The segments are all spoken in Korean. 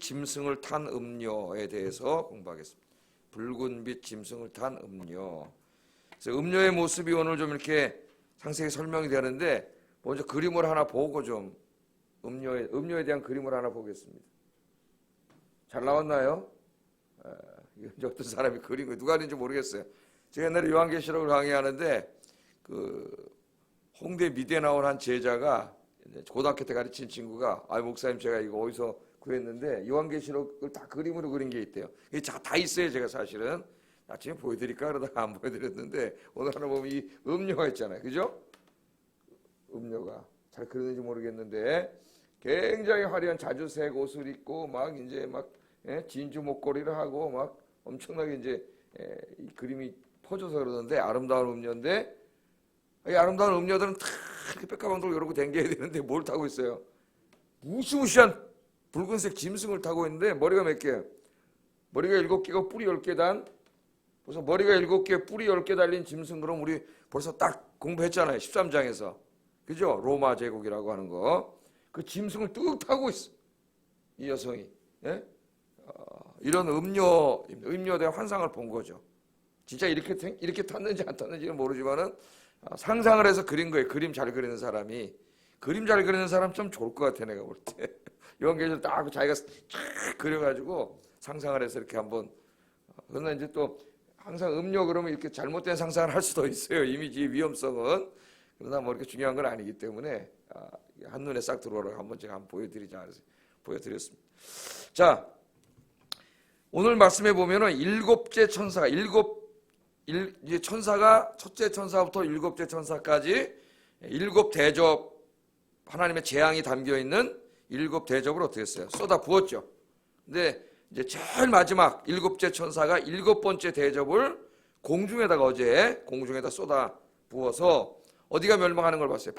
짐승을 탄 음료에 대해서 공부하겠습니다. 붉은빛 짐승을 탄 음료. 그래서 음료의 모습이 오늘 좀 이렇게 상세히 설명이 되는데 먼저 그림을 하나 보고 좀 음료에 대한 그림을 하나 보겠습니다. 잘 나왔나요? 이제 어떤 사람이 그린 거 누가 그린지 모르겠어요. 제가 옛날에 요한계시록을 강의하는데 그 홍대 미대에 나온 한 제자가 고등학교 때 가르친 친구가 목사님 제가 이거 어디서 구했는데 요한계시록을 다 그림으로 그린 게 있대요. 이게 다 있어요. 제가 사실은 아침에 보여드릴까 그러다가 안 보여드렸는데 오늘 하나 보면 이 음료가 있잖아요. 그죠? 음료가 잘 그리는지 모르겠는데 굉장히 화려한 자주색 옷을 입고 막 이제 막 진주 목걸이를 하고 막 엄청나게 이제 이 그림이 퍼져서 그러는데 아름다운 음료인데 이 아름다운 음료들은 다 이렇게 빽가방도를 이러고 댕겨야 되는데 뭘 타고 있어요? 무시무시한 붉은색 짐승을 타고 있는데 머리가 몇 개예요? 머리가 7개고 뿔이 10개 단. 벌써 머리가 7개 뿔이 10개 달린 짐승 그럼 우리 벌써 딱 공부했잖아요. 13장에서. 그죠? 로마 제국이라고 하는 거. 그 짐승을 뚝 타고 있어. 이 여성이. 예? 이런 음료에 대한 환상을 본 거죠. 진짜 이렇게 탔는지 안 탔는지는 모르지만은 상상을 해서 그린 거예요. 그림 잘 그리는 사람이. 그림 잘 그리는 사람 좀 좋을 것 같아 내가 볼 때. 요한계시록 딱 자기가 쫙 그려가지고 상상을 해서 이렇게 한번. 그러나 이제 또 항상 음료 그러면 이렇게 잘못된 상상을 할 수도 있어요. 이미지의 위험성은. 그러나 뭐 이렇게 중요한 건 아니기 때문에 한눈에 싹 들어오라고 한번 제가 한번 보여드리자 해서 보여드렸습니다. 자, 오늘 말씀해 보면은 7째 천사가 천사가 첫째 천사부터 7째 천사까지 7 대접 하나님의 재앙이 담겨 있는 7 대접을 어떻게 했어요? 쏟아 부었죠. 근데 이제 제일 마지막 7째 천사가 7번째 대접을 공중에다가 어제 공중에다 쏟아 부어서 어디가 멸망하는 걸 봤어요?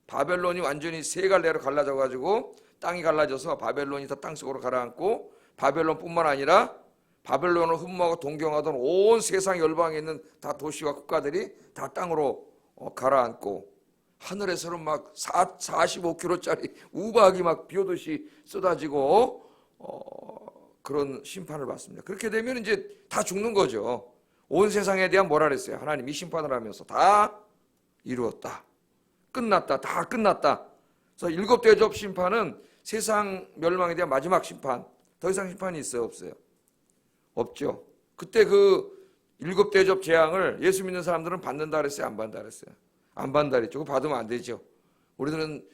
바벨론이 완전히 세 갈래로 갈라져 가지고 땅이 갈라져서 바벨론이 다 땅속으로 가라앉고 바벨론뿐만 아니라 바벨론을 흠모하고 동경하던 온 세상 열방에 있는 다 도시와 국가들이 다 땅으로 가라앉고 하늘에서는 막 45km짜리 우박이 막 비오듯이 쏟아지고 그런 심판을 받습니다. 그렇게 되면 이제 다 죽는 거죠. 온 세상에 대한 뭐라 그랬어요? 하나님이 심판을 하면서 다 이루었다. 끝났다. 다 끝났다. 그래서 7 대접 심판은 세상 멸망에 대한 마지막 심판. 더 이상 심판이 있어요? 없어요? 없죠. 그때 그 7 대접 재앙을 예수 믿는 사람들은 받는다 그랬어요? 안 받는다 그랬어요? 안 받는다 그랬죠. 그거 받으면 안 되죠. 우리들은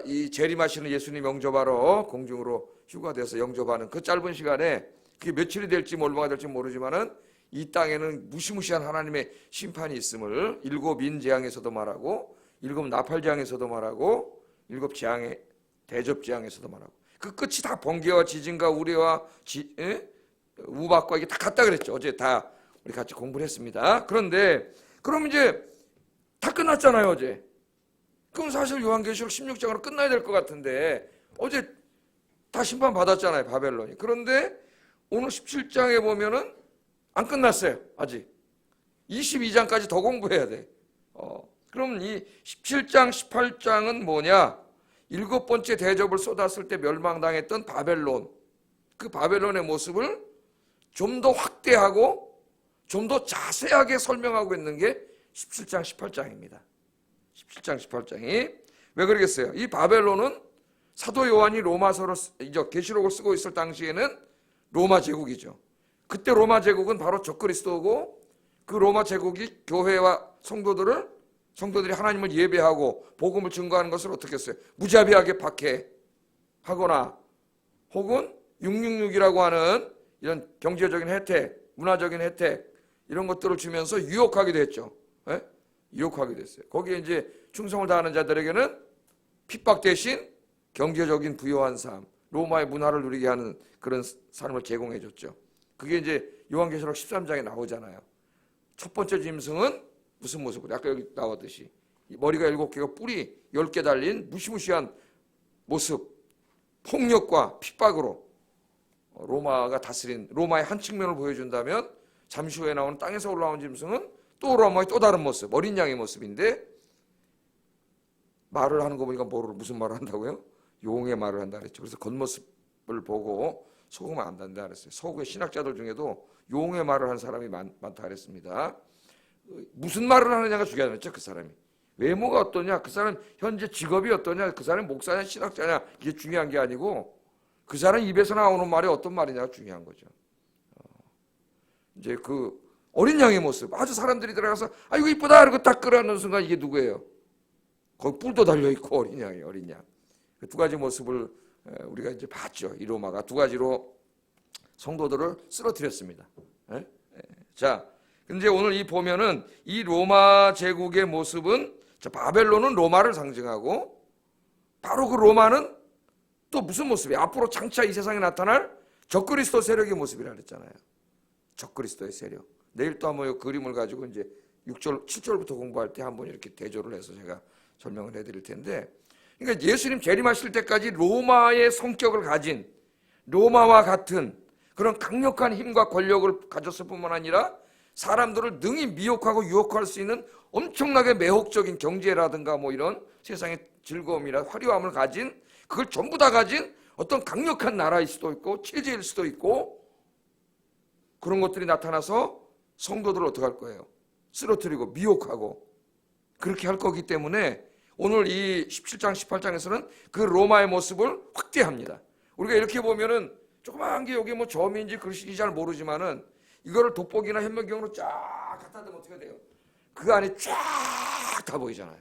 이 재림하시는 예수님 영접하러 공중으로 휴가돼서 영접하는 그 짧은 시간에 그게 며칠이 될지 얼마가 될지 모르지만은 이 땅에는 무시무시한 하나님의 심판이 있음을 7 인재앙에서도 말하고 7 나팔재앙에서도 말하고 7 재앙의 대접 재앙에서도 말하고 그 끝이 다 번개와 지진과 우레와 우박과 이게 다 같다 그랬죠. 어제 다 우리 같이 공부를 했습니다. 그런데 그럼 이제 다 끝났잖아요. 어제. 그럼 사실 요한계시록 16장으로 끝나야 될 것 같은데 어제 다 심판 받았잖아요. 바벨론이. 그런데 오늘 17장에 보면은 안 끝났어요. 아직 22장까지 더 공부해야 돼. 그럼 이 17장 18장은 뭐냐? 7번째 대접을 쏟았을 때 멸망당했던 바벨론, 그 바벨론의 모습을 좀 더 확대하고 좀 더 자세하게 설명하고 있는 게 17장 18장입니다 17장 18장이 왜 그러겠어요? 이 바벨론은 사도 요한이 로마서를 계시록을 쓰고 있을 당시에는 로마 제국이죠. 그때 로마 제국은 바로 적그리스도고 그 로마 제국이 교회와 성도들이 하나님을 예배하고 복음을 증거하는 것을 어떻게 했어요? 무자비하게 박해하거나 혹은 666이라고 하는 이런 경제적인 혜택, 문화적인 혜택 이런 것들을 주면서 유혹하기도 했죠. 네? 유혹하기도 했어요. 거기에 이제 충성을 다하는 자들에게는 핍박 대신 경제적인 부유한 삶, 로마의 문화를 누리게 하는 그런 삶을 제공해 줬죠. 그게 이제 요한계시록 13장에 나오잖아요. 첫 번째 짐승은 무슨 모습으로? 아까 여기 나왔듯이 머리가 7개고 뿔이 10개 달린 무시무시한 모습, 폭력과 핍박으로 로마가 다스린 로마의 한 측면을 보여준다면 잠시 후에 나오는 땅에서 올라온 짐승은 또 로마의 또 다른 모습, 어린 양의 모습인데 말을 하는 거 보니까 무슨 말을 한다고요? 용의 말을 한다 그랬죠. 그래서 겉모습을 보고 속으면 안 된다 그랬어요. 서구의 신학자들 중에도 용의 말을 하는 사람이 많다 그랬습니다. 무슨 말을 하느냐가 중요하죠. 그 사람이 외모가 어떠냐, 그 사람 현재 직업이 어떠냐, 그 사람이 목사냐 신학자냐, 이게 중요한 게 아니고 그 사람 입에서 나오는 말이 어떤 말이냐가 중요한 거죠. 이제 그 어린 양의 모습, 아주 사람들이 들어가서 아이고 이쁘다 그러고 딱 끌어안는 순간 이게 누구예요? 거기 뿔도 달려 있고 어린 양이 어린 양. 그 두 가지 모습을 우리가 이제 봤죠. 이 로마가 두 가지로 성도들을 쓰러뜨렸습니다. 자, 근데 오늘 이 보면은 이 로마 제국의 모습은 바벨론은 로마를 상징하고 바로 그 로마는 또 무슨 모습이에요? 앞으로 장차 이 세상에 나타날 적그리스도 세력의 모습이라 그랬잖아요. 적그리스도의 세력. 내일 또 한번 이 그림을 가지고 이제 6절, 7절부터 공부할 때 한번 이렇게 대조를 해서 제가 설명을 해드릴 텐데, 그러니까 예수님 재림하실 때까지 로마의 성격을 가진 로마와 같은 그런 강력한 힘과 권력을 가졌을 뿐만 아니라 사람들을 능히 미혹하고 유혹할 수 있는 엄청나게 매혹적인 경제라든가 뭐 이런 세상의 즐거움이나 화려함을 가진, 그걸 전부 다 가진 어떤 강력한 나라일 수도 있고 체제일 수도 있고, 그런 것들이 나타나서 성도들을 어떻게 할 거예요? 쓰러뜨리고 미혹하고 그렇게 할 거기 때문에 오늘 이 17장 18장에서는 그 로마의 모습을 확대합니다. 우리가 이렇게 보면은 조그마한 게 여기 뭐 점인지 글씨인지 잘 모르지만은 이거를 돋보기나 현미경으로 쫙 갖다 대면 어떻게 돼요? 그 안에 쫙 다 보이잖아요.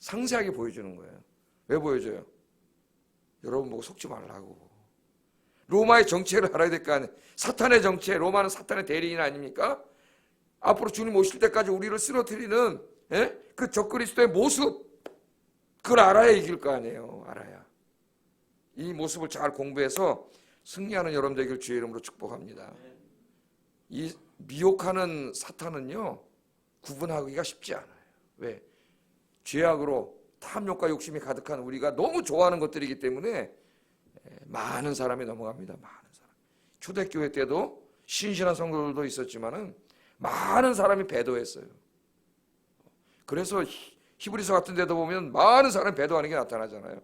상세하게 보여주는 거예요. 왜 보여줘요? 여러분 보고 속지 말라고. 로마의 정체를 알아야 될 거 아니에요. 사탄의 정체, 로마는 사탄의 대리인 아닙니까? 앞으로 주님 오실 때까지 우리를 쓰러뜨리는 그 적그리스도의 모습, 그걸 알아야 이길 거 아니에요. 알아야. 이 모습을 잘 공부해서 승리하는 여러분 되길 주의 이름으로 축복합니다. 이 미혹하는 사탄은요, 구분하기가 쉽지 않아요. 왜? 죄악으로 탐욕과 욕심이 가득한 우리가 너무 좋아하는 것들이기 때문에 많은 사람이 넘어갑니다. 많은 사람. 초대교회 때도 신실한 성도들도 있었지만은 많은 사람이 배도했어요. 그래서 히브리서 같은 데도 보면 많은 사람이 배도하는 게 나타나잖아요.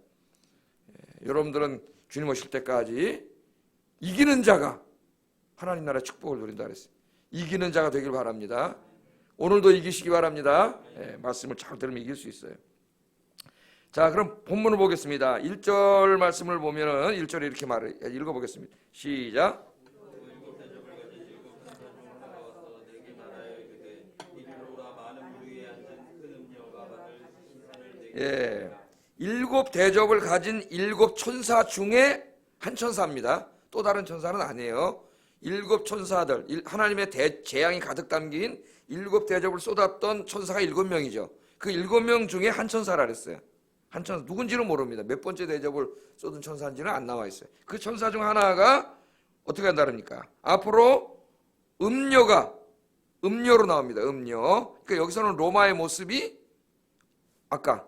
여러분들은 주님 오실 때까지 이기는 자가 하나님 나라의 축복을 누린다 그랬어요. 이기는 자가 되길 바랍니다. 오늘도 이기시기 바랍니다. 말씀을 잘 들으면 이길 수 있어요. 자, 그럼 본문을 보겠습니다. 1절 말씀을 보면은 1절에 이렇게 말을 읽어보겠습니다. 시작. 예, 7 대접을 가진 7 천사 중에 한 천사입니다. 또 다른 천사는 아니에요. 7 천사들, 하나님의 재앙이 가득 담긴 7 대접을 쏟았던 천사가 7명이죠. 그 7명 중에 한 천사라 그랬어요. 한 천사, 누군지는 모릅니다. 몇 번째 대접을 쏟은 천사인지는 안 나와 있어요. 그 천사 중 하나가 어떻게 한다니까? 앞으로 음료로 나옵니다. 음료. 그러니까 여기서는 로마의 모습이 아까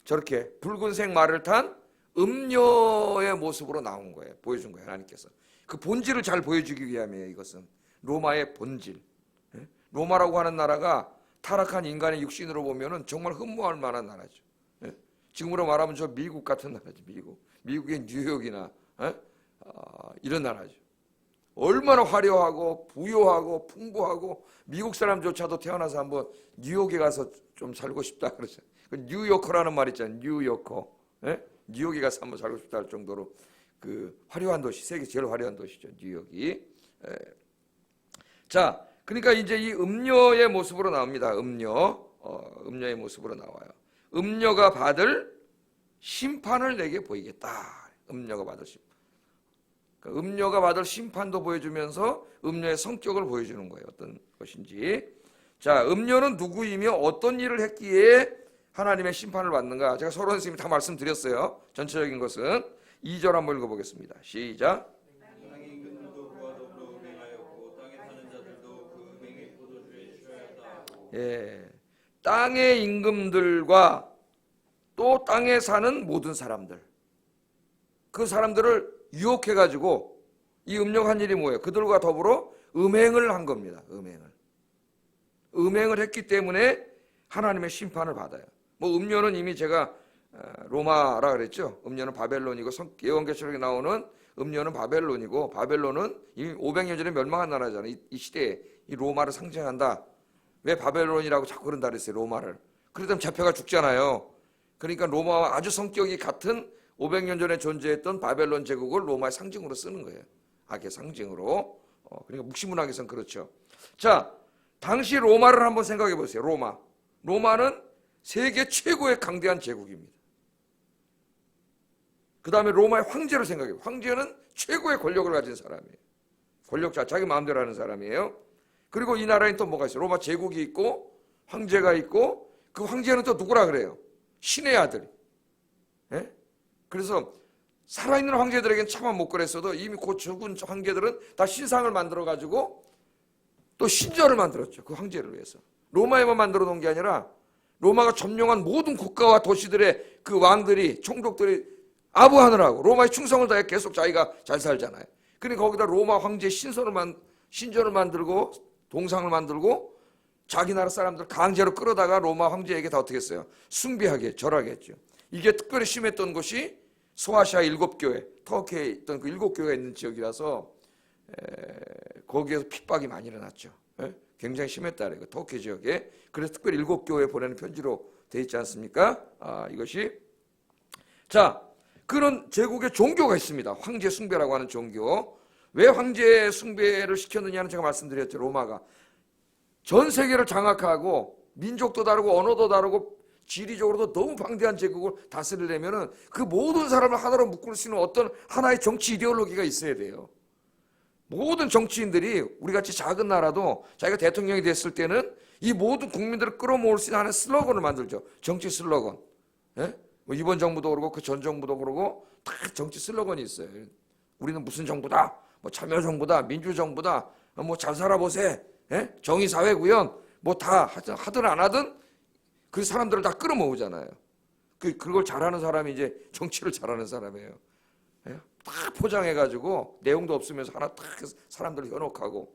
저렇게 붉은색 말을 탄 음료의 모습으로 나온 거예요. 보여준 거예요. 하나님께서. 그 본질을 잘 보여주기 위함이에요. 이것은 로마의 본질. 로마라고 하는 나라가 타락한 인간의 육신으로 보면은 정말 흠모할 만한 나라죠. 지금으로 말하면 저 미국 같은 나라죠. 미국의 뉴욕이나 이런 나라죠. 얼마나 화려하고 부유하고 풍부하고 미국 사람조차도 태어나서 한번 뉴욕에 가서 좀 살고 싶다 그러죠. 뉴요커라는 말 있잖아요. 뉴요커. 뉴욕에 가서 한번 살고 싶다 할 정도로 그 화려한 도시, 세계 제일 화려한 도시죠. 뉴욕이. 자, 그러니까 이제 이 음료의 모습으로 나옵니다. 음료의 모습으로 나와요. 음료가 받을 심판을 내게 보이겠다. 음료가 받을 심판. 그러니까 음료가 받을 심판도 보여주면서 음료의 성격을 보여주는 거예요. 어떤 것인지. 자, 음료는 누구이며 어떤 일을 했기에 하나님의 심판을 받는가? 제가 서론 선생님이 다 말씀드렸어요. 전체적인 것은 2절 한번 읽어보겠습니다. 시작. 땅의 임금들도 그와 더불어 음행하였고 땅에 사는 자들도 그 음행의 포도주에 취하였다. 예, 땅의 임금들과 또 땅에 사는 모든 사람들, 그 사람들을 유혹해가지고 이 음욕한 일이 뭐예요? 그들과 더불어 음행을 한 겁니다. 음행을 했기 때문에 하나님의 심판을 받아요. 뭐 음료는 이미 제가 로마라 그랬죠. 음료는 바벨론이고 예언계시록에 나오는 음료는 바벨론이고 바벨론은 이미 500년 전에 멸망한 나라잖아요. 이 시대에 이 로마를 상징한다. 왜 바벨론이라고 자꾸 그런다 그랬어요. 로마를. 그러다 잡혀가 죽잖아요. 그러니까 로마와 아주 성격이 같은 500년 전에 존재했던 바벨론 제국을 로마의 상징으로 쓰는 거예요. 악의 상징으로. 그러니까 묵시문학에서는 그렇죠. 자, 당시 로마를 한번 생각해 보세요. 로마는 세계 최고의 강대한 제국입니다. 그 다음에 로마의 황제를 생각해요. 황제는 최고의 권력을 가진 사람이에요. 권력자, 자기 마음대로 하는 사람이에요. 그리고 이 나라에 또 뭐가 있어요? 로마 제국이 있고 황제가 있고 그 황제는 또 누구라 그래요? 신의 아들. 예? 그래서 살아있는 황제들에게는 차마 못 그랬어도 이미 곧 죽은 황제들은 다 신상을 만들어가지고 또 신전을 만들었죠. 그 황제를 위해서. 로마에만 만들어 놓은 게 아니라 로마가 점령한 모든 국가와 도시들의 그 왕들이, 총독들이 아부하느라고 로마에 충성을 다해 계속 자기가 잘 살잖아요. 그러니까 거기다 로마 황제 신전을 만들고 동상을 만들고 자기 나라 사람들 강제로 끌어다가 로마 황제에게 다 어떻게 했어요? 숭배하게, 절하게 했죠. 이게 특별히 심했던 곳이 소아시아 7교회, 터키에 있던 그 7교회가 있는 지역이라서 거기에서 핍박이 많이 일어났죠. 굉장히 심했다 그래요. 터키 지역에. 그래서 특별히 7교회에 보내는 편지로 돼 있지 않습니까? 이것이. 자, 그런 제국의 종교가 있습니다. 황제 숭배라고 하는 종교. 왜 황제 숭배를 시켰느냐는 제가 말씀드렸죠. 로마가 전 세계를 장악하고 민족도 다르고 언어도 다르고 지리적으로도 너무 방대한 제국을 다스리려면은 그 모든 사람을 하나로 묶을 수 있는 어떤 하나의 정치 이데올로기가 있어야 돼요. 모든 정치인들이 우리같이 작은 나라도 자기가 대통령이 됐을 때는 이 모든 국민들을 끌어모을 수 있는 하나의 슬로건을 만들죠. 정치 슬로건. 예? 뭐 이번 정부도 그러고 그 전 정부도 그러고 다 정치 슬로건이 있어요. 우리는 무슨 정부다, 뭐 참여정부다, 민주정부다, 뭐 잘 살아보세, 예? 정의사회구현, 뭐 다 하든 안 하든 그 사람들을 다 끌어모으잖아요. 그걸 잘하는 사람이 이제 정치를 잘하는 사람이에요. 예? 다 포장해가지고 내용도 없으면서 하나 딱 사람들을 현혹하고,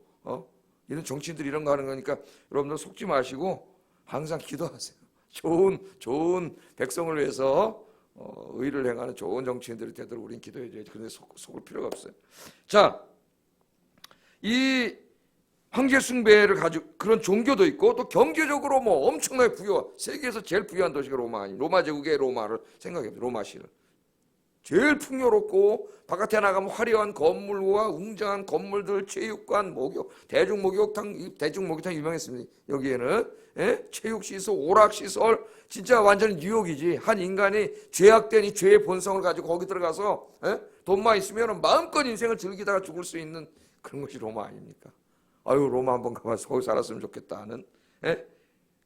이런 정치인들이 이런 거 하는 거니까 여러분들 속지 마시고 항상 기도하세요. 좋은 백성을 위해서 의를 행하는 좋은 정치인들이 되도록 우리는 기도해줘야지. 그런데 속을 필요가 없어요. 자, 이 황제 숭배를 가지고 그런 종교도 있고 또 경제적으로 뭐 엄청나게 부유한, 세계에서 제일 부유한 도시가 로마 아니, 로마 제국의 로마를 생각해보세요. 로마시를 제일 풍요롭고 바깥에 나가면 화려한 건물과 웅장한 건물들, 체육관, 목욕, 대중목욕탕 유명했습니다. 여기에는 체육시설, 오락시설, 진짜 완전히 뉴욕이지. 한 인간이 죄악된 이 죄의 본성을 가지고 거기 들어가서 돈만 있으면 마음껏 인생을 즐기다가 죽을 수 있는 그런 것이 로마 아닙니까? 아유, 로마 한번 가봐서 거기 살았으면 좋겠다 하는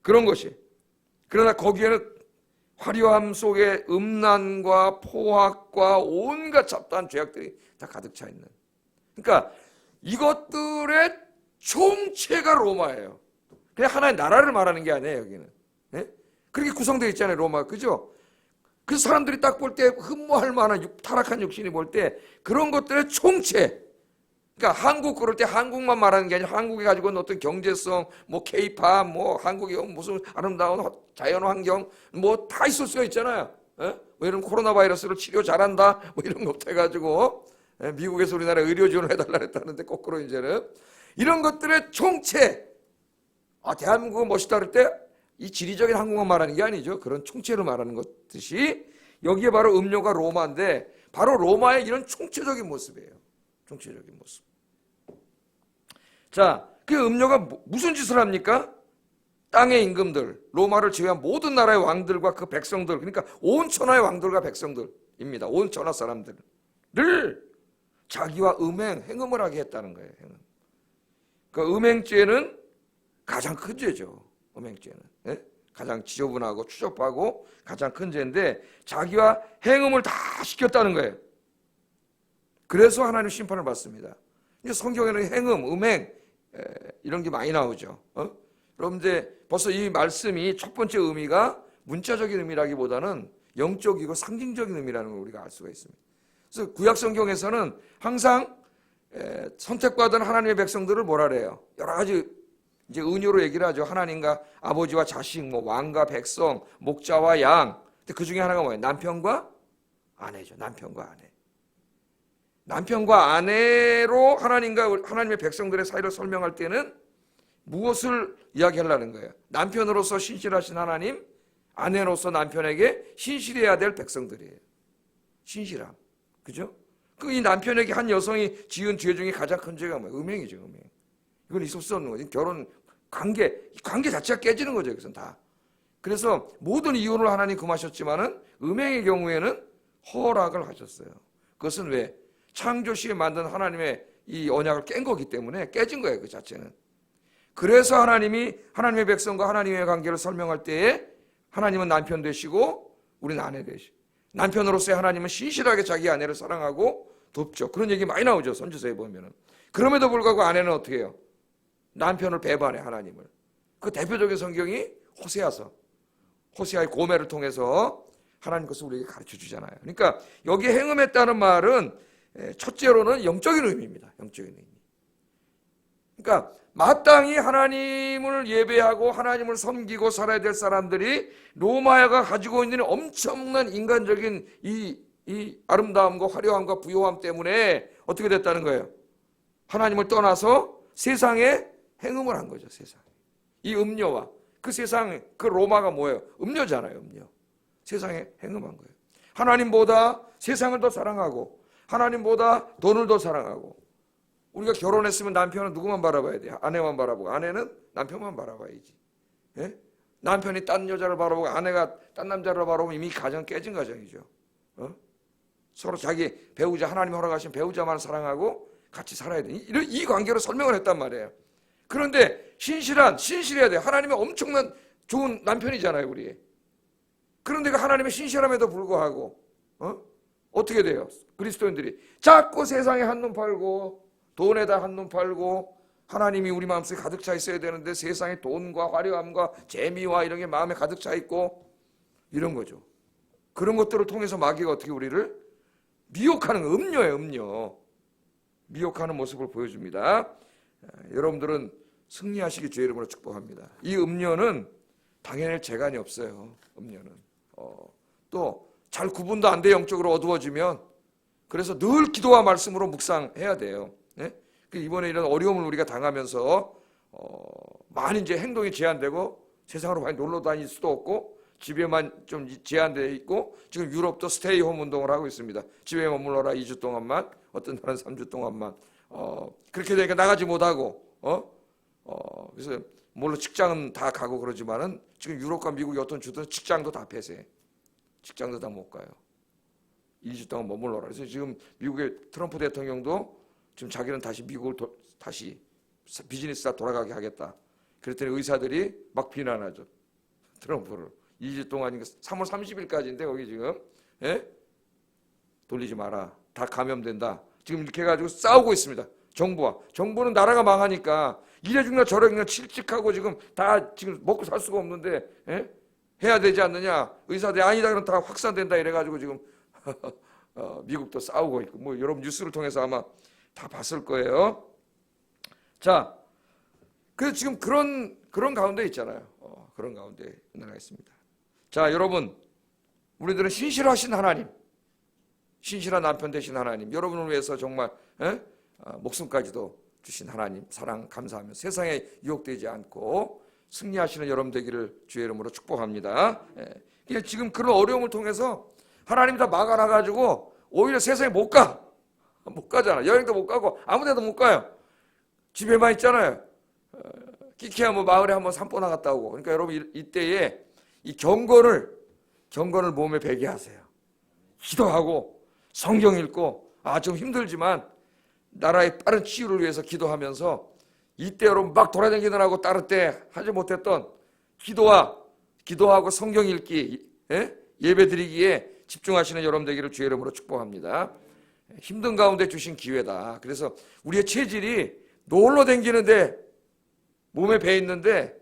그런 것이. 그러나 거기에는 화려함 속에 음란과 포악과 온갖 잡다한 죄악들이 다 가득 차 있는. 그러니까 이것들의 총체가 로마예요. 그냥 하나의 나라를 말하는 게 아니에요, 여기는. 그렇게 구성되어 있잖아요, 로마. 그죠? 그 사람들이 딱 볼 때 흠모할 만한 타락한 육신이 볼 때 그런 것들의 총체. 그러니까 한국 그럴 때 한국만 말하는 게 아니라 한국이 가지고 있는 어떤 경제성, 뭐 케이팝, 뭐 한국의 무슨 아름다운 자연 환경, 뭐 다 있을 수가 있잖아요. 뭐 이런 코로나 바이러스를 치료 잘한다, 뭐 이런 것부터 해가지고 미국에서 우리나라에 의료 지원을 해달라 했다는데 거꾸로 이제는 이런 것들의 총체. 대한민국은 멋있다 그럴 때 이 지리적인 한국만 말하는 게 아니죠. 그런 총체를 말하는 것듯이 여기에 바로 음료가 로마인데 바로 로마의 이런 총체적인 모습이에요. 총체적인 모습. 자, 그 음료가 무슨 짓을 합니까? 땅의 임금들, 로마를 제외한 모든 나라의 왕들과 그 백성들, 그러니까 온 천하의 왕들과 백성들입니다. 온 천하 사람들을 자기와 행음을 하게 했다는 거예요. 행음. 그 음행죄는 가장 큰 죄죠. 음행죄는 가장 지저분하고 추접하고 가장 큰 죄인데 자기와 행음을 다 시켰다는 거예요. 그래서 하나님 심판을 받습니다. 이제 성경에는 행음, 음행 이런 게 많이 나오죠. 여러분들 벌써 이 말씀이 첫 번째 의미가 문자적인 의미라기보다는 영적이고 상징적인 의미라는 걸 우리가 알 수가 있습니다. 그래서 구약 성경에서는 항상 선택받은 하나님의 백성들을 뭐라 그래요? 여러 가지 이제 은유로 얘기를 하죠. 하나님과 아버지와 자식, 뭐 왕과 백성, 목자와 양, 근데 그 중에 하나가 뭐예요? 남편과 아내죠. 남편과 아내. 남편과 아내로 하나님의 백성들의 사이를 설명할 때는 무엇을 이야기하려는 거예요? 남편으로서 신실하신 하나님, 아내로서 남편에게 신실해야 될 백성들이에요. 신실함. 그죠? 이 남편에게 한 여성이 지은 죄 중에 가장 큰 죄가 뭐예요? 음행이죠, 음행. 이건 있을 수 없는 거죠. 결혼, 관계 자체가 깨지는 거죠, 여기서는 다. 그래서 모든 이혼을 하나님 금하셨지만은 음행의 경우에는 허락을 하셨어요. 그것은 왜? 창조시에 만든 하나님의 이 언약을 깬 거기 때문에 깨진 거예요, 그 자체는. 그래서 하나님의 백성과 하나님의 관계를 설명할 때에 하나님은 남편 되시고 우리는 아내 되시고, 남편으로서의 하나님은 신실하게 자기 아내를 사랑하고 돕죠. 그런 얘기 많이 나오죠, 선지서에 보면은. 그럼에도 불구하고 아내는 어떻게 해요? 남편을 배반해, 하나님을. 그 대표적인 성경이 호세아의 고멜을 통해서 하나님 것을 우리에게 가르쳐 주잖아요. 그러니까 여기에 행음했다는 말은 첫째로는 영적인 의미입니다. 영적인 의미. 그러니까 마땅히 하나님을 예배하고 하나님을 섬기고 살아야 될 사람들이 로마야가 가지고 있는 엄청난 인간적인 이 아름다움과 화려함과 부요함 때문에 어떻게 됐다는 거예요? 하나님을 떠나서 세상에 행음을 한 거죠. 세상에. 이 음료와 그 세상, 그 로마가 뭐예요? 음료잖아요. 음료. 세상에 행음한 거예요. 하나님보다 세상을 더 사랑하고 하나님보다 돈을 더 사랑하고. 우리가 결혼했으면 남편은 누구만 바라봐야 돼요? 아내만 바라보고, 아내는 남편만 바라봐야지. 예? 남편이 딴 여자를 바라보고 아내가 딴 남자를 바라보면 이미 가정 깨진 가정이죠. 서로 자기 배우자, 하나님 허락하신 배우자만 사랑하고 같이 살아야 돼. 이 관계로 설명을 했단 말이에요. 그런데 신실해야 돼요. 하나님의 엄청난 좋은 남편이잖아요, 우리. 그런데 그 하나님의 신실함에도 불구하고 어떻게 돼요? 그리스도인들이 자꾸 세상에 한눈 팔고 돈에다 한눈 팔고, 하나님이 우리 마음속에 가득 차 있어야 되는데 세상에 돈과 화려함과 재미와 이런 게 마음에 가득 차 있고 이런 거죠. 그런 것들을 통해서 마귀가 어떻게 우리를 미혹하는, 음료예요, 음료. 미혹하는 모습을 보여줍니다. 여러분들은 승리하시기 주의 이름으로 축복합니다. 이 음료는 당연히 재간이 없어요. 음료는 또 잘 구분도 안 돼. 영적으로 어두워지면. 그래서 늘 기도와 말씀으로 묵상해야 돼요. 네? 이번에 이런 어려움을 우리가 당하면서 많이 이제 행동이 제한되고 세상으로 많이 놀러 다닐 수도 없고 집에만 좀 제한되어 있고, 지금 유럽도 스테이 홈 운동을 하고 있습니다. 집에 머물러라 2주 동안만, 어떤 날은 3주 동안만. 그렇게 되니까 나가지 못하고 그래서 물론 직장은 다 가고 그러지만은 지금 유럽과 미국의 어떤 주들은 직장도 다 폐쇄, 직장도 다 못 가요. 2주 동안 머물러라. 그래서 지금 미국의 트럼프 대통령도 지금 자기는 다시 미국을 다시 비즈니스 다 돌아가게 하겠다. 그랬더니 의사들이 막 비난하죠, 트럼프를. 2주 동안이니까 3월 30일까지인데 거기 지금 돌리지 마라. 다 감염된다. 지금 이렇게 해가지고 싸우고 있습니다. 정부는 나라가 망하니까 이래 죽나 저래 죽나 칙칙하고 지금 다 지금 먹고 살 수가 없는데 해야 되지 않느냐. 의사들이 아니다 그러면 다 확산된다 이래가지고 지금 미국도 싸우고 있고, 뭐 여러분 뉴스를 통해서 아마 다 봤을 거예요. 자, 그래서 지금 그런 가운데 있잖아요. 그런 가운데 나가 있습니다. 자, 여러분, 우리들은 신실하신 하나님, 신실한 남편 되신 하나님, 여러분을 위해서 정말 목숨까지도 주신 하나님 사랑 감사하며 세상에 유혹되지 않고 승리하시는 여러분 되기를 주의 이름으로 축복합니다. 지금 그런 어려움을 통해서 하나님이 다 막아놔가지고 오히려 세상에 못 가잖아. 여행도 못 가고 아무 데도 못 가요. 집에만 있잖아요. 끼케야 뭐 마을에 한번 산보 나갔다 오고. 그러니까 여러분 이때에 이 경건을 몸에 배게 하세요. 기도하고 성경 읽고, 좀 힘들지만 나라의 빠른 치유를 위해서 기도하면서 이때 여러분 막 돌아다니느라고 다른 때 하지 못했던 기도하고 성경 읽기, 예배 드리기에 집중하시는 여러분 되기를 주의 이름으로 축복합니다. 힘든 가운데 주신 기회다. 그래서 우리의 체질이 놀러 다니는데 몸에 배 있는데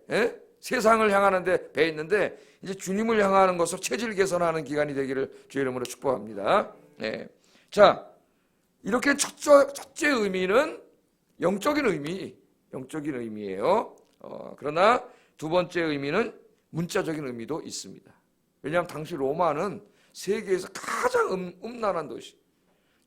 세상을 향하는데 배 있는데 이제 주님을 향하는 것으로 체질 개선하는 기간이 되기를 주의 이름으로 축복합니다. 자, 이렇게 첫째 의미는 영적인 의미예요. 그러나 두 번째 의미는 문자적인 의미도 있습니다. 왜냐하면 당시 로마는 세계에서 가장 음란한 도시.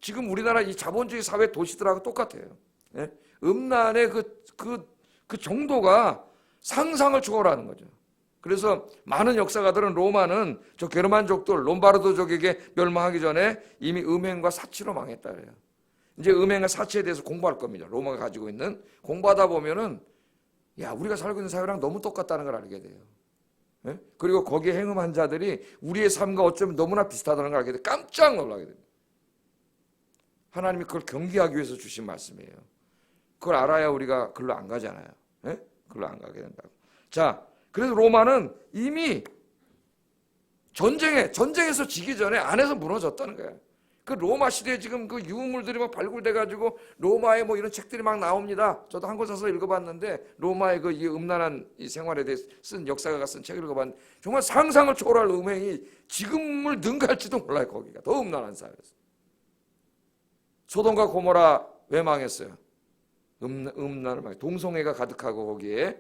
지금 우리나라 이 자본주의 사회 도시들하고 똑같아요. 예? 음란의 그 정도가 상상을 초월하는 거죠. 그래서 많은 역사가들은 로마는 저 게르만족들, 롬바르도족에게 멸망하기 전에 이미 음행과 사치로 망했다 그래요. 이제 음행과 사치에 대해서 공부할 겁니다. 로마가 가지고 있는. 공부하다 보면은 야, 우리가 살고 있는 사회랑 너무 똑같다는 걸 알게 돼요. 예? 그리고 거기에 행음한 자들이 우리의 삶과 어쩌면 너무나 비슷하다는 걸 알게 돼요. 깜짝 놀라게 됩니다. 하나님이 그걸 경계하기 위해서 주신 말씀이에요. 그걸 알아야 우리가 글로 안 가잖아요. 예? 글로 안 가게 된다고. 자, 그래서 로마는 이미 전쟁에서 지기 전에 안에서 무너졌다는 거예요. 그 로마 시대에 지금 그 유물들이 막 발굴돼가지고 로마의 뭐 이런 책들이 막 나옵니다. 저도 한권 사서 읽어봤는데 로마의 그 이 음란한 이 생활에 대해 쓴 역사가가 쓴 책을 읽어봤는데 정말 상상을 초월할 음행이 지금을 능가할지도 몰라요. 거기가 더 음란한 사회였어요. 소돔과 고모라 왜 망했어요? 음란을 망했어요. 동성애가 가득하고 거기에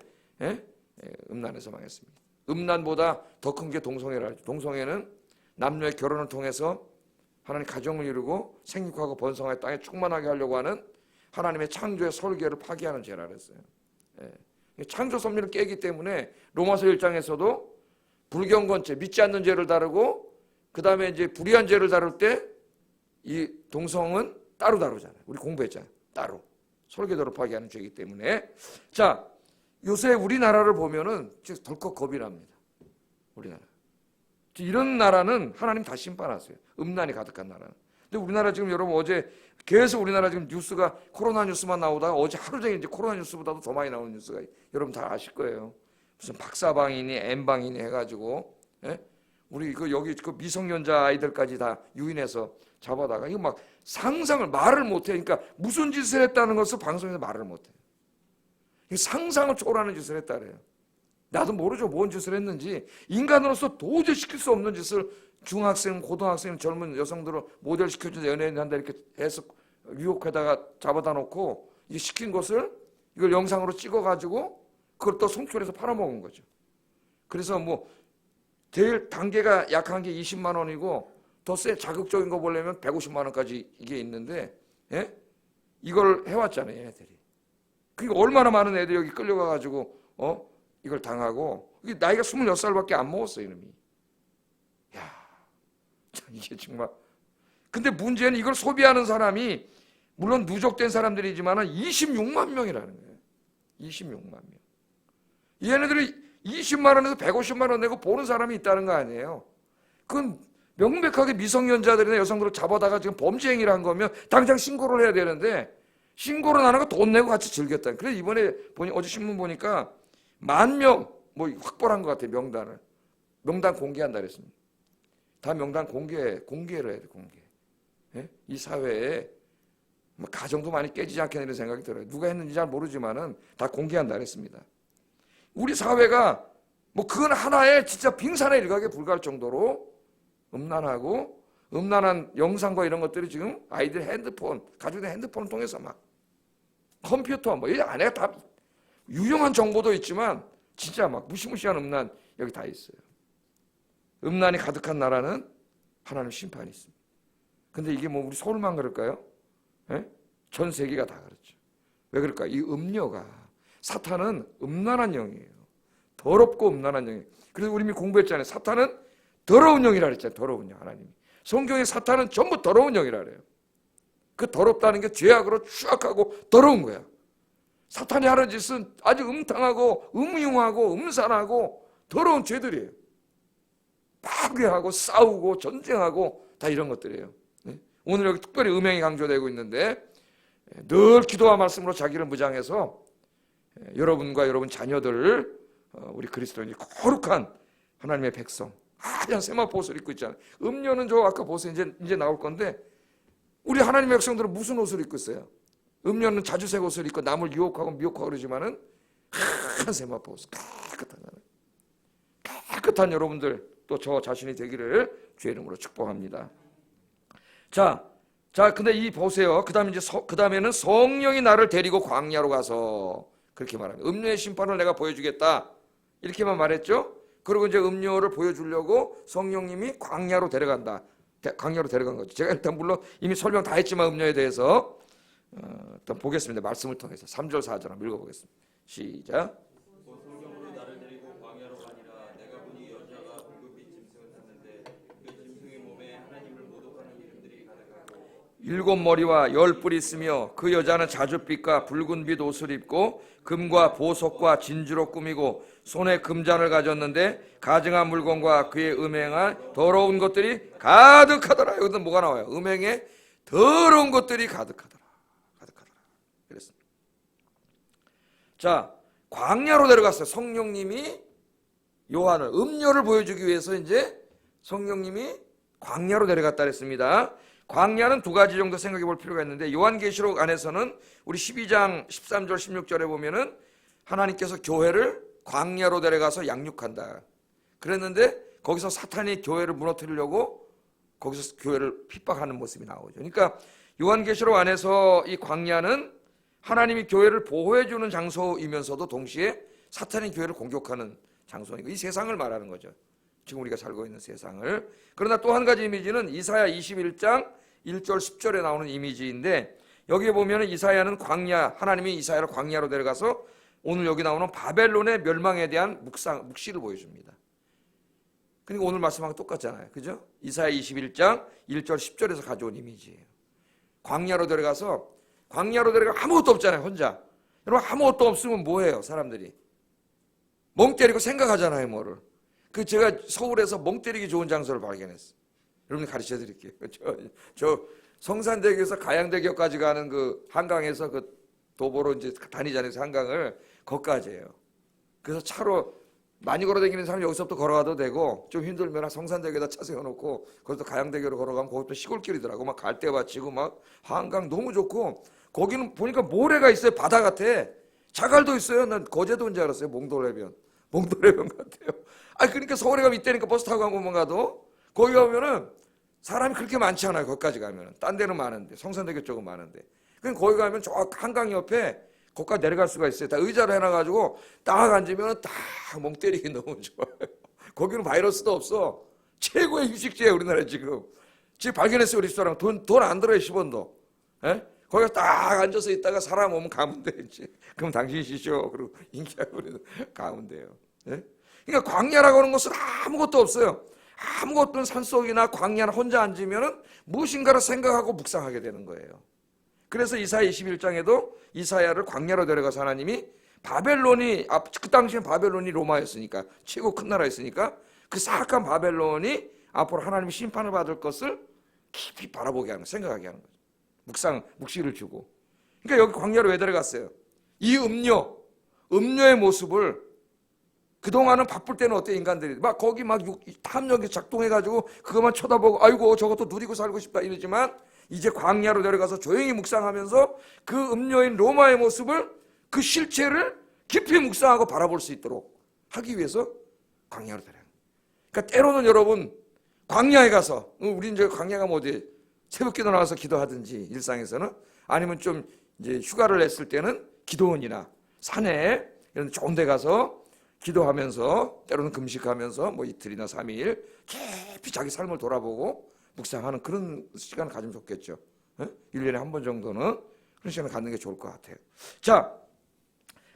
음란에서 망했습니다. 음란보다 더 큰 게 동성애라 하죠. 동성애는 남녀의 결혼을 통해서 하나님 가정을 이루고 생육하고 번성하여 땅에 충만하게 하려고 하는 하나님의 창조의 설계를 파기하는 죄라 그랬어요. 창조 섭리를 깨기 때문에 로마서 1장에서도 불경건죄, 믿지 않는 죄를 다루고 그 다음에 이제 불의한 죄를 다룰 때 이 동성은 따로 다루잖아요. 우리 공부했잖아요. 따로. 설계도를 파기하는 죄이기 때문에. 자, 요새 우리나라를 보면은 덜컥 겁이 납니다. 우리나라. 이런 나라는 하나님 다 심판하세요. 음란이 가득한 나라는. 근데 우리나라 지금 여러분 어제 계속 우리나라 지금 뉴스가 코로나 뉴스만 나오다가 어제 하루 종일 이제 코로나 뉴스보다도 더 많이 나오는 뉴스가 여러분 다 아실 거예요. 무슨 박사방이니 N방이니 해가지고 우리 그 여기 그 미성년자 아이들까지 다 유인해서 잡아다가 이거 막 상상을 말을 못해. 그러니까 무슨 짓을 했다는 것을 방송에서 말을 못해. 상상을 초월하는 짓을 했다 그래요. 나도 모르죠. 뭔 짓을 했는지. 인간으로서 도저히 시킬 수 없는 짓을 중학생, 고등학생, 젊은 여성들을 모델시켜준다, 연예인 한다 이렇게 해서 유혹하다가 잡아다 놓고 이 시킨 것을 이걸 영상으로 찍어가지고 그걸 또 송출해서 팔아먹은 거죠. 그래서 뭐 제일 단계가 약한 게 20만 원이고 더 세 자극적인 거 보려면 150만 원까지 이게 있는데 이걸 해왔잖아요, 얘네들이. 그러니까 얼마나 많은 애들이 여기 끌려가가지고 이걸 당하고 이게 나이가 26살밖에 안 먹었어 이놈이. 야, 참 이게 정말. 근데 문제는 이걸 소비하는 사람이 물론 누적된 사람들이지만 26만 명이라는 거예요. 26만 명. 얘네들이 20만 원에서 150만 원 내고 보는 사람이 있다는 거 아니에요. 그건 명백하게 미성년자들이나 여성들을 잡아다가 지금 범죄 행위를 한 거면 당장 신고를 해야 되는데 신고를 안 하고 돈 내고 같이 즐겼다. 그래서 이번에 어제 신문 보니까 10,000명 뭐 확보를 한 것 같아요. 명단 공개한다 그랬습니다. 다 명단 공개를 해야 돼. 공개. 이 사회에 뭐 가정도 많이 깨지지 않겠는 생각이 들어요. 누가 했는지 잘 모르지만은 다 공개한다 그랬습니다. 우리 사회가 뭐 그건 하나의 진짜 빙산의 일각에 불과할 정도로 음란하고 음란한 영상과 이런 것들이 지금 아이들 핸드폰, 가족들 핸드폰을 통해서 막 컴퓨터 뭐 이 안에 다 유용한 정보도 있지만 진짜 막 무시무시한 음란 여기 다 있어요. 음란이 가득한 나라는 하나님 심판이 있습니다. 근데 이게 뭐 우리 서울만 그럴까요? 전 세계가 다 그렇죠. 왜 그럴까요? 이 음녀가 사탄은 음란한 영이에요. 더럽고 음란한 영이에요. 그래서 우리 이미 공부했잖아요. 사탄은 더러운 영이라 그랬잖아요. 더러운 영 하나님이. 성경에 사탄은 전부 더러운 영이라 그래요. 그 더럽다는 게 죄악으로 추악하고 더러운 거야. 사탄이 하는 짓은 아주 음탕하고 음흉하고 음산하고 더러운 죄들이에요. 파괴하고 싸우고 전쟁하고 다 이런 것들이에요. 오늘 여기 특별히 음행이 강조되고 있는데 늘 기도와 말씀으로 자기를 무장해서 여러분과 여러분 자녀들을 우리 그리스도인이 거룩한 하나님의 백성 하얀 세마포 옷을 입고 있잖아요. 음료는 저 아까 보세요. 이제 나올 건데 우리 하나님의 백성들은 무슨 옷을 입고 있어요? 음료는 자주색 옷을 입고 남을 유혹하고 미혹하고 그러지만은 하얀 세마포 옷 깨끗한 여러분들 또 저 자신이 되기를 주의 이름으로 축복합니다. 자, 근데 이 보세요. 그다음에는 성령이 나를 데리고 광야로 가서 그렇게 말합니다. 음료의 심판을 내가 보여주겠다. 이렇게만 말했죠. 그리고 이제 음료를 보여주려고 성령님이 광야로 데려간다. 광야로 데려간 거죠. 제가 일단 물론 이미 설명 다 했지만 음료에 대해서 일단 보겠습니다. 말씀을 통해서 3절 4절 한번 읽어보겠습니다. 시작. 곧 성경으로 나를 데리고 광야로 가니라. 내가 보니 여자가 붉은빛 짐승을 탔는데 그 짐승의 몸에 하나님을 모독하는 이름들이 가득하고 7머리와 10뿔이 있으며 그 여자는 자줏빛과 붉은빛 옷을 입고 금과 보석과 진주로 꾸미고 손에 금잔을 가졌는데 가증한 물건과 그의 음행한 더러운 것들이 가득하더라. 여기서 뭐가 나와요? 음행에 더러운 것들이 가득하더라. 그랬습니다. 자, 광야로 데려갔어요. 성령님이 요한을 음료를 보여주기 위해서 이제 성령님이 광야로 데려갔다 그랬습니다. 광야는 두 가지 정도 생각해 볼 필요가 있는데 요한계시록 안에서는 우리 12장 13절 16절에 보면은 하나님께서 교회를 광야로 데려가서 양육한다 그랬는데 거기서 사탄이 교회를 무너뜨리려고 거기서 교회를 핍박하는 모습이 나오죠. 그러니까 요한계시록 안에서 이 광야는 하나님이 교회를 보호해 주는 장소이면서도 동시에 사탄이 교회를 공격하는 장소니까 이 세상을 말하는 거죠. 지금 우리가 살고 있는 세상을. 그러나 또 한 가지 이미지는 이사야 21장 1절 10절에 나오는 이미지인데 여기에 보면 이사야는 광야, 하나님이 이사야를 광야로 데려가서 오늘 여기 나오는 바벨론의 멸망에 대한 묵시를 보여줍니다. 그러니까 오늘 말씀하고 똑같잖아요. 그죠? 이사야 21장 1절 10절에서 가져온 이미지예요. 광야로 데려가서 아무것도 없잖아요. 혼자. 여러분 아무것도 없으면 뭐해요? 사람들이 멍 때리고 생각하잖아요. 뭐를. 제가 서울에서 멍 때리기 좋은 장소를 발견했어요. 여러분이 가르쳐 드릴게요. 저 성산대교에서 가양대교까지 가는 그 한강에서 그 도보로 이제 다니잖아요. 한강을 거기까지예요. 그래서 차로 많이 걸어 다니는 사람이 여기서부터 걸어가도 되고 좀 힘들면 성산대교에다 차 세워놓고 거기서 가양대교로 걸어가면 거기도 시골길이더라고. 막 갈대 밭이고 막 한강 너무 좋고 거기는 보니까 모래가 있어요. 바다 같아. 자갈도 있어요. 난 거제도인 줄 알았어요. 몽돌해변 같아요. 그러니까 서울에 가면 이때니까 버스 타고 가고만 가도 거기 가면은 사람이 그렇게 많지 않아요. 거기까지 가면은 딴 데는 많은데 성산대교 쪽은 많은데 그냥 거기 가면 저 한강 옆에 거기까지 내려갈 수가 있어요. 다 의자로 해놔가지고 딱 앉으면 딱 멍 때리기 너무 좋아요. 거기는 바이러스도 없어. 최고의 휴식지예요. 우리나라에 지금 발견했어요. 우리 집사람 돈 안 들어요. 10원도. 예? 거기서 딱 앉아서 있다가 사람 오면 가면 되지. 그럼 당신이 쉬죠. 그리고 인기하고 가면 돼요. 예? 그러니까 광야라고 하는 것은 아무것도 없어요. 아무것도 없는 산속이나 광야나 혼자 앉으면 무엇인가를 생각하고 묵상하게 되는 거예요. 그래서 이사야 21장에도 이사야를 광야로 데려가서 하나님이 바벨론이 그 당시엔 바벨론이 로마였으니까 최고 큰 나라였으니까 그 사악한 바벨론이 앞으로 하나님이 심판을 받을 것을 깊이 바라보게 하는 생각하게 하는 거죠. 묵시를 주고. 그러니까 여기 광야로 왜 데려갔어요? 이 음료의 모습을 그동안은 바쁠 때는 어때 인간들이 막 거기 막 탐욕이 작동해가지고 그것만 쳐다보고 아이고 저것도 누리고 살고 싶다 이러지만 이제 광야로 데려가서 조용히 묵상하면서 그 음료인 로마의 모습을 그 실체를 깊이 묵상하고 바라볼 수 있도록 하기 위해서 광야로 데려가요. 그러니까 때로는 여러분 광야에 가서 우리 이제 광야 가면 어디 새벽기도 나와서 기도하든지 일상에서는 아니면 좀 이제 휴가를 냈을 때는 기도원이나 산에 이런 좋은 데 가서 기도하면서 때로는 금식하면서 뭐 이틀이나 3일 깊이 자기 삶을 돌아보고 묵상하는 그런 시간을 가지면 좋겠죠. 1년에 한 번 정도는 그런 시간을 갖는 게 좋을 것 같아요. 자,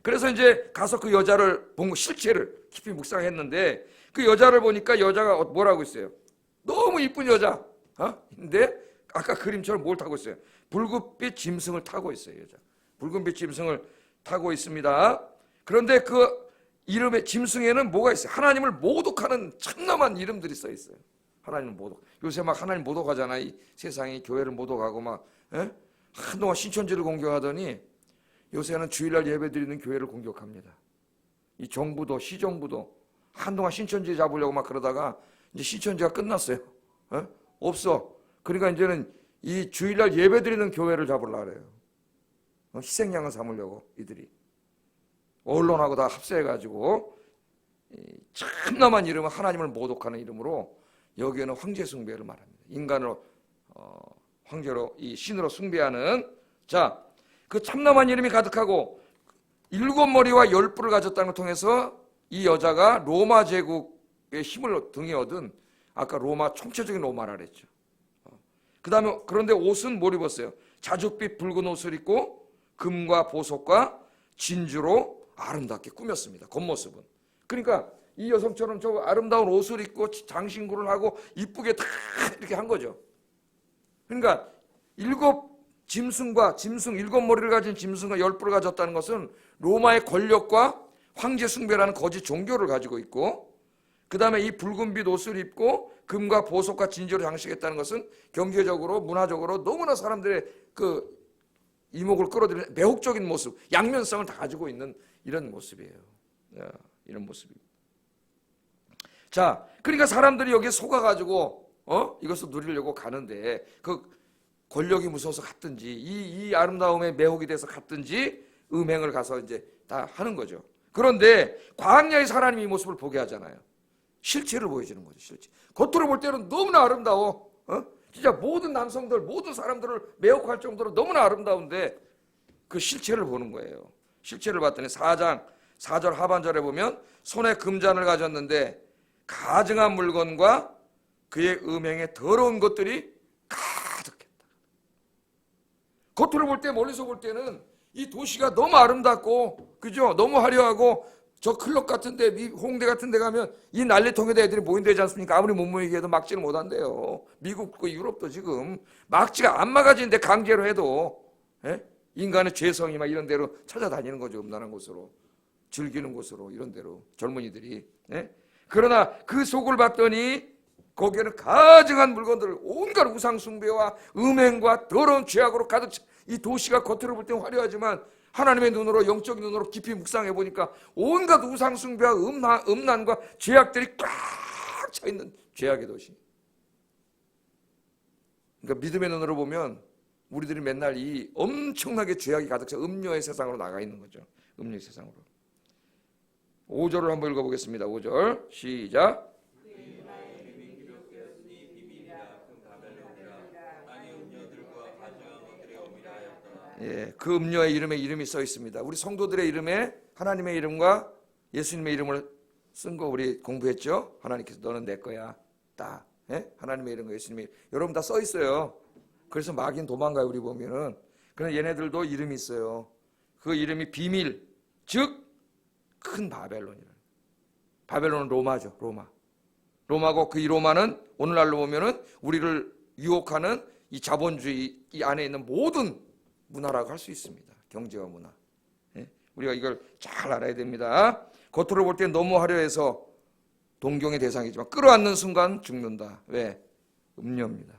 그래서 이제 가서 그 여자를 본 거 실체를 깊이 묵상했는데 그 여자를 보니까 여자가 뭐라고 있어요? 너무 이쁜 여자. 근데 아까 그림처럼 뭘 타고 있어요? 붉은빛 짐승을 타고 있어요. 여자. 붉은빛 짐승을 타고 있습니다. 그런데 그 이름의 짐승에는 뭐가 있어요? 하나님을 모독하는 참남한 이름들이 써 있어요. 하나님을 모독. 요새 막 하나님 모독하잖아. 이 세상이 교회를 모독하고 막 한동안 신천지를 공격하더니 요새는 주일날 예배드리는 교회를 공격합니다. 이 정부도 시정부도 한동안 신천지 잡으려고 막 그러다가 이제 신천지가 끝났어요. 없어. 그러니까 이제는 이 주일날 예배드리는 교회를 잡으려고 그래요. 희생양을 삼으려고 이들이. 언론하고 다 합세해가지고 참남한 이름은 하나님을 모독하는 이름으로 여기에는 황제 숭배를 말합니다. 인간을 황제로 이 신으로 숭배하는 자, 그 참남한 이름이 가득하고 7머리와 10뿔을 가졌다는 걸 통해서 이 여자가 로마 제국 힘을 등에 얻은 아까 로마 총체적인 로마라 그랬죠. 그 다음에 그런데 옷은 뭘 입었어요? 자줏빛 붉은 옷을 입고 금과 보석과 진주로 아름답게 꾸몄습니다. 겉모습은. 그러니까 이 여성처럼 저 아름다운 옷을 입고 장신구를 하고 이쁘게 다 이렇게 한 거죠. 그러니까 일곱 머리를 가진 짐승과 10뿔을 가졌다는 것은 로마의 권력과 황제 숭배라는 거짓 종교를 가지고 있고, 그 다음에 이 붉은빛 옷을 입고 금과 보석과 진주로 장식했다는 것은 경제적으로 문화적으로 너무나 사람들의 그 이목을 끌어들이는 매혹적인 모습, 양면성을 다 가지고 있는 이런 모습이에요. 이런 모습입니다. 자, 그러니까 사람들이 여기에 속아가지고 이것을 누리려고 가는데 그 권력이 무서워서 갔든지 이 아름다움에 매혹이 돼서 갔든지 음행을 가서 이제 다 하는 거죠. 그런데 광야에서 하나님이 이 모습을 보게 하잖아요. 실체를 보여주는 거죠. 실체. 겉으로 볼 때는 너무나 아름다워. 진짜 모든 남성들, 모든 사람들을 매혹할 정도로 너무나 아름다운데 그 실체를 보는 거예요. 실체를 봤더니 4장 4절 하반절에 보면 손에 금잔을 가졌는데 가증한 물건과 그의 음행에 더러운 것들이 가득했다. 겉으로 볼 때, 멀리서 볼 때는 이 도시가 너무 아름답고, 그죠? 너무 화려하고, 저 클럽 같은데, 홍대 같은데 가면 이 난리통에다 애들이 모인다지 않습니까? 아무리 못 모이게 해도 막지를 못한대요. 미국도 유럽도 지금 막지가 안 막아지는데 강제로 해도 인간의 죄성이 막 이런 데로 찾아다니는 거죠. 음란한 곳으로, 즐기는 곳으로, 이런 데로 젊은이들이. 그러나 그 속을 봤더니 거기에는 가증한 물건들, 온갖 우상 숭배와 음행과 더러운 죄악으로 가득 차. 이 도시가 겉으로 볼 때는 화려하지만 하나님의 눈으로, 영적인 눈으로 깊이 묵상해 보니까 온갖 우상 숭배와 음란과 죄악들이 꽉 차 있는 죄악의 도시. 그러니까 믿음의 눈으로 보면 우리들이 맨날 이 엄청나게 죄악이 가득 차 음녀의 세상으로 나가 있는 거죠. 음녀의 세상으로. 5절을 한번 읽어보겠습니다. 5절 시작. 예, 그 음녀의 이름이 써 있습니다. 우리 성도들의 이름에 하나님의 이름과 예수님의 이름을 쓴 거 우리 공부했죠. 하나님께서 너는 내 거야. 딱. 하나님의 이름과 예수님의 이름. 여러분 다 써 있어요. 그래서 마귀는 도망가요. 우리 보면은. 그러나 얘네들도 이름이 있어요. 그 이름이 비밀, 즉 큰 바벨론이라는. 바벨론은 로마죠. 로마고 그 이 로마는 오늘날로 보면은 우리를 유혹하는 이 자본주의 이 안에 있는 모든 문화라고 할 수 있습니다. 경제와 문화. 우리가 이걸 잘 알아야 됩니다. 겉으로 볼 땐 너무 화려해서 동경의 대상이지만 끌어안는 순간 죽는다. 왜? 음녀입니다.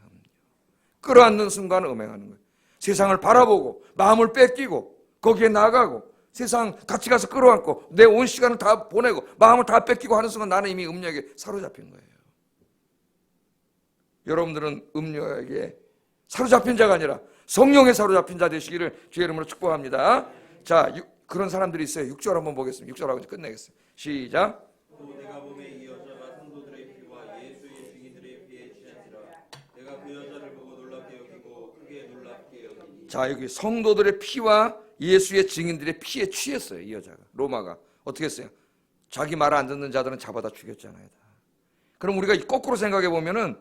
끌어안는 순간 음행하는 거예요. 세상을 바라보고 마음을 뺏기고 거기에 나가고 세상 같이 가서 끌어안고 내 온 시간을 다 보내고 마음을 다 뺏기고 하는 순간 나는 이미 음녀에게 사로잡힌 거예요. 여러분들은 음녀에게 사로잡힌 자가 아니라 성령에 사로잡힌 자 되시기를 주의 이름으로 축복합니다. 자, 그런 사람들이 있어요. 6절 한번 보겠습니다. 6절하고 이제 끝내겠습니다. 시작. 또 내가 보매 이 여자가 성도들의 피와 예수의 증인들의 피에 취한지라 내가 그 여자를 보고 놀랍게 여기고 크게 놀랍게 여기니. 자, 여기 성도들의 피와 예수의 증인들의 피에 취했어요. 이 여자가. 로마가 어떻게 했어요? 자기 말 안 듣는 자들은 잡아다 죽였잖아요. 그럼 우리가 거꾸로 생각해 보면은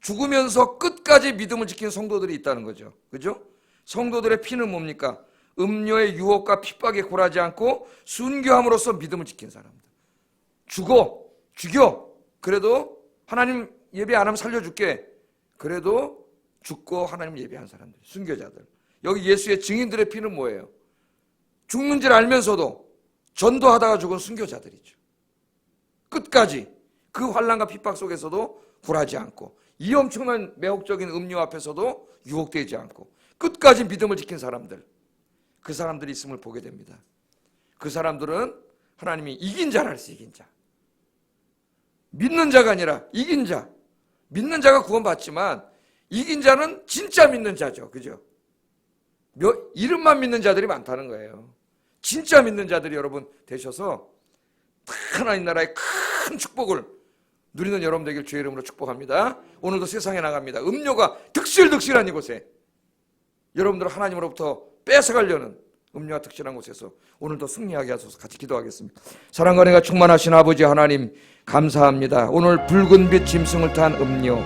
죽으면서 끝까지 믿음을 지키는 성도들이 있다는 거죠. 그죠? 성도들의 피는 뭡니까? 음료의 유혹과 핍박에 굴하지 않고 순교함으로써 믿음을 지킨 사람들. 죽여. 그래도 하나님 예배 안 하면 살려줄게. 그래도 죽고 하나님 예배한 사람들, 순교자들. 여기 예수의 증인들의 피는 뭐예요? 죽는 줄 알면서도 전도하다가 죽은 순교자들이죠. 끝까지 그 환난과 핍박 속에서도 굴하지 않고 이 엄청난 매혹적인 음료 앞에서도 유혹되지 않고 끝까지 믿음을 지킨 사람들, 그 사람들이 있음을 보게 됩니다. 그 사람들은 하나님이 이긴 자라 했어요. 이긴 자. 믿는 자가 아니라 이긴 자. 믿는 자가 구원받지만 이긴 자는 진짜 믿는 자죠. 그죠? 이름만 믿는 자들이 많다는 거예요. 진짜 믿는 자들이 여러분 되셔서 하나님 나라의 큰 축복을 누리는 여러분 되길 주의 이름으로 축복합니다. 오늘도 세상에 나갑니다. 음료가 득실득실한 이곳에 여러분들 하나님으로부터 뺏어가려는 음료가 특실한 곳에서 오늘도 승리하게 하소서. 같이 기도하겠습니다. 사랑과 은혜가 충만하신 아버지 하나님 감사합니다. 오늘 붉은 빛 짐승을 탄 음료